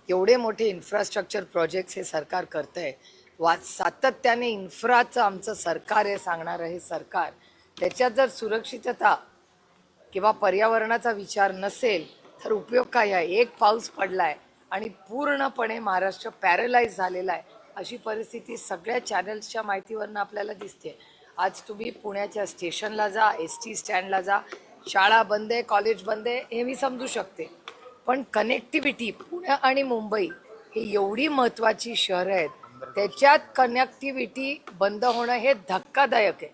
एवढे मोठे infrastructure projects हे सरकार करतंय. सातत्याने इन्फ्राचं आमचं सरकार हे सांगणारं हे सरकार, त्याच्यात जर सुरक्षितता किंवा पर्यावरणाचा विचार नसेल तर उपयोग काय आहे. एक पाऊस पडलाय आणि पूर्णपणे महाराष्ट्र पॅरलाइज झालेला आहे अशी परिस्थिती सगळ्या चॅनल्सच्या माहितीवरनं आपल्याला दिसते. आज तुम्ही पुण्याच्या स्टेशनला जा, ST स्टँडला जा, शाळा बंद आहे, कॉलेज बंद आहे, हे मी समजू शकते. पण कनेक्टिव्हिटी पुणे आणि मुंबई ही एवढी महत्त्वाची शहरं आहेत, त्याच्यात कनेक्टिव्हिटी बंद होणं हे धक्कादायक आहे.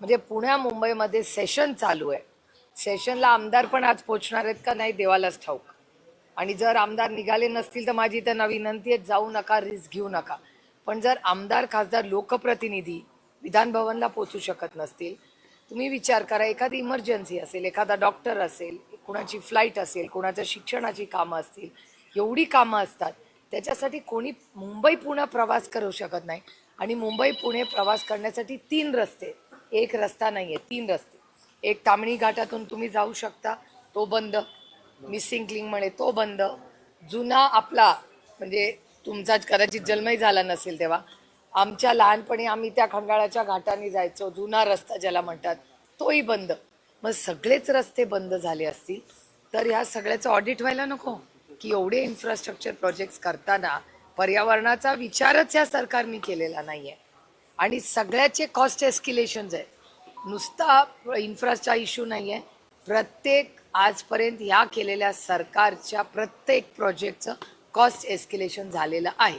म्हणजे पुण्या मुंबईमध्ये सेशन चालू आहे. सेशनला आमदार पण आज पोचणार आहेत का नाही देवालाच ठाऊक. आणि जर आमदार निघाले नसतील तर माझी त्यांना विनंती आहे, जाऊ नका, रिस्क घेऊ नका. पण जर आमदार खासदार लोकप्रतिनिधी विधान भवनला पोचू शकत नसतील, तुम्ही विचार करा, एखादी इमर्जन्सी असेल, एखादा डॉक्टर असेल, कुणाची फ्लाईट असेल, कुणाच्या शिक्षणाची कामं असतील, एवढी कामं असतात, त्याच्यासाठी कोणी मुंबई पुणे प्रवास करू शकत नाही. आणि मुंबई पुणे प्रवास करण्यासाठी 3 रस्ते, एक रस्ता नाही आहे, 3 रस्ते. एक ताम्हिणी घाटातून तुम्ही जाऊ शकता, तो बंद. मिसिंग लिंक म्हणे तो बंद. जुना आपला म्हणजे तुमचा कदाचित जन्मही झाला नसेल तेव्हा, आमच्या लहानपणी आम्ही त्या खंडाळाच्या घाटाने जायचो, जुना रस्ता ज्याला म्हणतात, तोही बंद. मग सगळेच रस्ते बंद झाले असतील तर ह्या सगळ्याचं ऑडिट व्हायला नको की एवढे इन्फ्रास्ट्रक्चर प्रोजेक्ट्स करताना पर्यावरणाचा विचारच या सरकारने केलेला नाही आहे. आणि सगळ्याचे कॉस्ट एस्किलेशन्स आहे, नुसता इन्फ्राचा इश्यू नाही आहे. प्रत्येक आजपर्यंत ह्या केलेल्या सरकारच्या प्रत्येक प्रोजेक्टचं कॉस्ट एस्किलेशन झालेलं आहे.